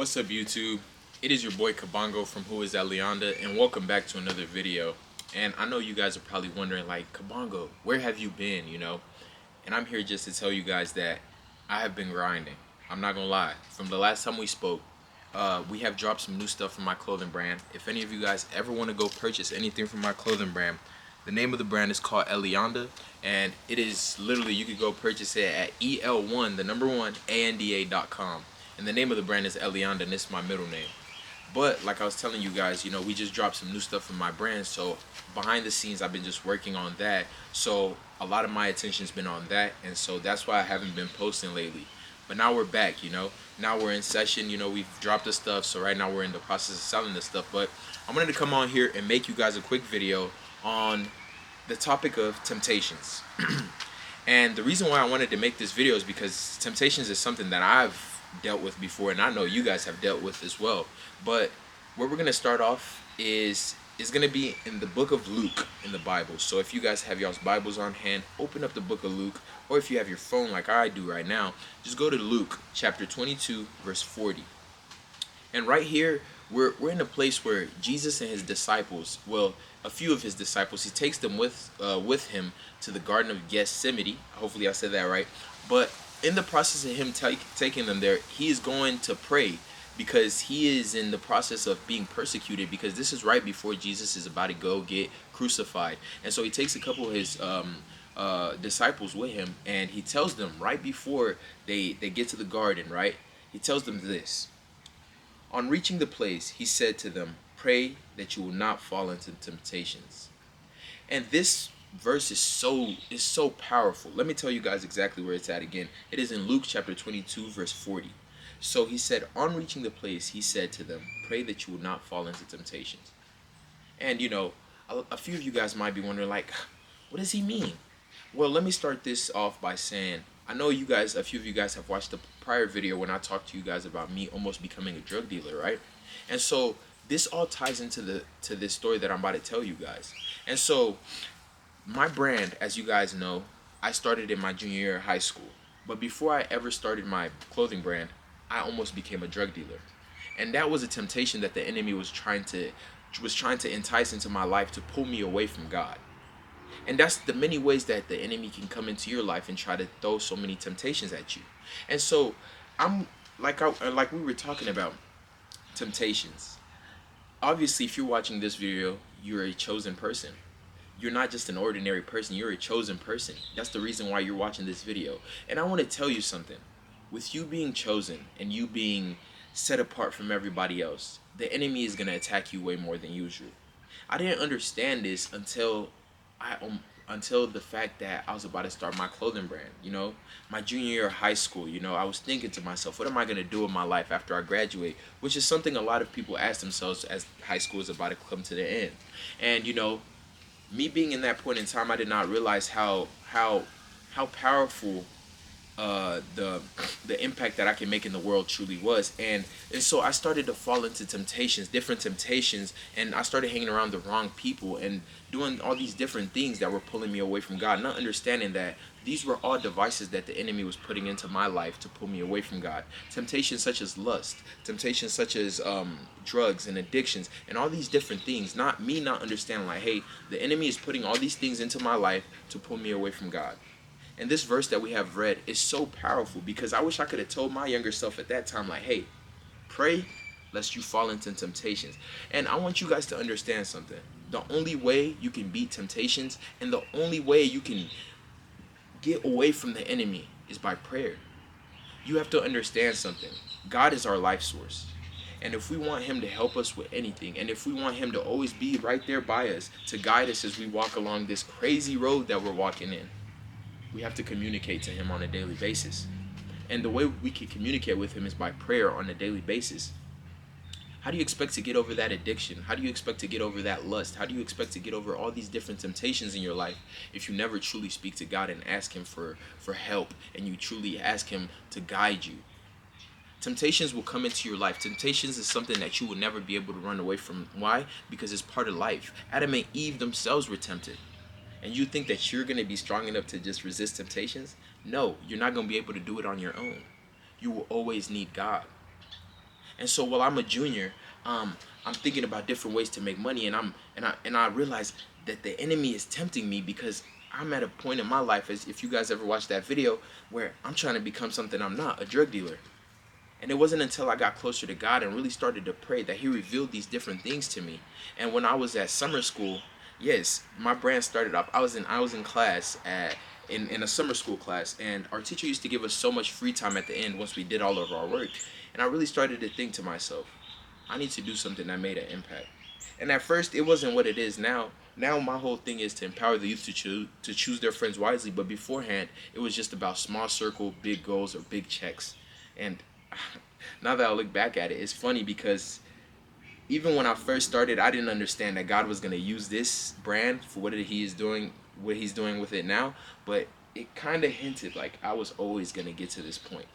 What's up, YouTube? It is your boy Kabongo from Who Is That Leonda, and welcome back to another video. And I know you guys are probably wondering, like, Kabongo, where have you been, And I'm here just to tell you guys that I have been grinding. I'm not gonna lie. From the last time we spoke, we have dropped some new stuff from my clothing brand. If any of you guys ever want to go purchase anything from my clothing brand, the name of the brand is called Elianda, and it is literally, you could go purchase it at EL1, the number one, ANDA.com. And the name of the brand is Elianda, and it's my middle name. But like I was telling you guys, we just dropped some new stuff from my brand. So behind the scenes, I've been just working on that. So a lot of my attention's been on that, and so that's why I haven't been posting lately. But now we're back. Now we're in session. We've dropped the stuff, so right now we're in the process of selling the stuff. But I wanted to come on here and make you guys a quick video on the topic of temptations. And the reason why I wanted to make this video is because temptations is something that I've dealt with before, and I know you guys have dealt with as well. But where we're gonna start off is gonna be in the book of Luke in the Bible. So if you guys have y'all's Bibles on hand, open up the book of Luke, or if you have your phone like I do right now, just go to Luke chapter 22, verse 40. And right here, we're in a place where Jesus and his disciples, well, a few of his disciples, he takes them with him to the Garden of Gethsemane. Hopefully I said that right. But in the process of him taking them there, he is going to pray because he is in the process of being persecuted, because this is right before Jesus is about to go get crucified. And so he takes a couple of his disciples with him, and he tells them right before they get to the garden, right? He tells them this. On reaching the place, he said to them, "Pray that you will not fall into temptations." And this verse is so powerful. Let me tell you guys exactly where it's at again. It is in Luke chapter 22, verse 40. So he said, on reaching the place, he said to them, "Pray that you will not fall into temptations." And a few of you guys might be wondering, like, what does he mean? Well, let me start this off by saying, I know you guys, a few of you guys have watched the prior video when I talked to you guys about me almost becoming a drug dealer, right? And so this all ties into this story that I'm about to tell you guys. And so my brand, as you guys know, I started in my junior year of high school. But before I ever started my clothing brand, I almost became a drug dealer. And that was a temptation that the enemy was trying to entice into my life to pull me away from God. And that's the many ways that the enemy can come into your life and try to throw so many temptations at you. And so I'm like we were talking about temptations. Obviously, if you're watching this video, you're a chosen person. You're not just an ordinary person, you're a chosen person. That's the reason why you're watching this video. And I want to tell you something. With you being chosen and you being set apart from everybody else, the enemy is going to attack you way more than usual. I didn't understand this until the fact that I was about to start my clothing brand. My junior year of high school, I was thinking to myself, what am I going to do with my life after I graduate? Which is something a lot of people ask themselves as high school is about to come to the end. And me being in that point in time, I did not realize how powerful the impact that I can make in the world truly was. And so I started to fall into different temptations, and I started hanging around the wrong people and doing all these different things that were pulling me away from God, not understanding that these were all devices that the enemy was putting into my life to pull me away from God. Temptations such as lust, temptations such as drugs and addictions, and all these different things. Not understanding, like, hey, the enemy is putting all these things into my life to pull me away from God. And this verse that we have read is so powerful, because I wish I could have told my younger self at that time, like, hey, pray lest you fall into temptations. And I want you guys to understand something. The only way you can beat temptations and the only way you can get away from the enemy is by prayer. You have to understand something. God is our life source. And if we want him to help us with anything, and if we want him to always be right there by us to guide us as we walk along this crazy road that we're walking in, we have to communicate to him on a daily basis. And the way we can communicate with him is by prayer on a daily basis. How do you expect to get over that addiction? How do you expect to get over that lust? How do you expect to get over all these different temptations in your life if you never truly speak to God and ask him for help, and you truly ask him to guide you? Temptations will come into your life. Temptations is something that you will never be able to run away from. Why? Because it's part of life. Adam and Eve themselves were tempted. And you think that you're going to be strong enough to just resist temptations? No, you're not going to be able to do it on your own. You will always need God. And so while I'm a junior, I'm thinking about different ways to make money, and I realize that the enemy is tempting me because I'm at a point in my life, as if you guys ever watched that video, where I'm trying to become something I'm not, a drug dealer. And it wasn't until I got closer to God and really started to pray that He revealed these different things to me. And when I was at summer school, yes, my brand started off. I was in class in a summer school class, and our teacher used to give us so much free time at the end once we did all of our work. And I really started to think to myself, I need to do something that made an impact. And at first, it wasn't what it is now. Now my whole thing is to empower the youth to choose their friends wisely. But beforehand, it was just about small circle, big goals, or big checks. And now that I look back at it, it's funny because even when I first started, I didn't understand that God was gonna use this brand for what He's doing with it now. But it kind of hinted like I was always gonna get to this point.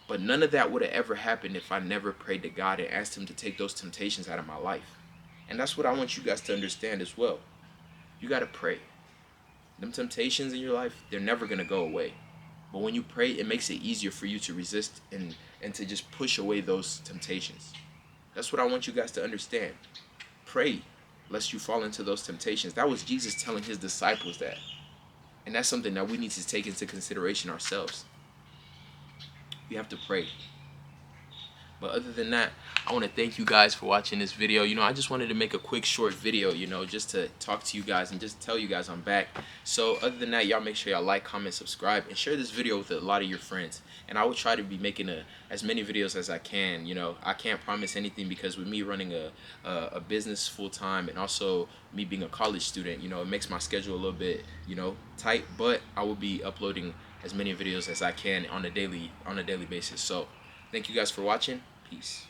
But none of that would have ever happened if I never prayed to God and asked Him to take those temptations out of my life. And that's what I want you guys to understand as well. You gotta pray. Them temptations in your life, they're never gonna go away. But when you pray, it makes it easier for you to resist and to just push away those temptations. That's what I want you guys to understand. Pray lest you fall into those temptations. That was Jesus telling His disciples that. And that's something that we need to take into consideration ourselves. We have to pray. But other than that, I want to thank you guys for watching this video. I just wanted to make a quick short video, just to talk to you guys and just tell you guys I'm back. So other than that, y'all make sure y'all like, comment, subscribe, and share this video with a lot of your friends. And I will try to be making as many videos as I can. I can't promise anything because with me running a business full time and also me being a college student, it makes my schedule a little bit, tight. But I will be uploading as many videos as I can on a daily basis. So thank you guys for watching. Peace.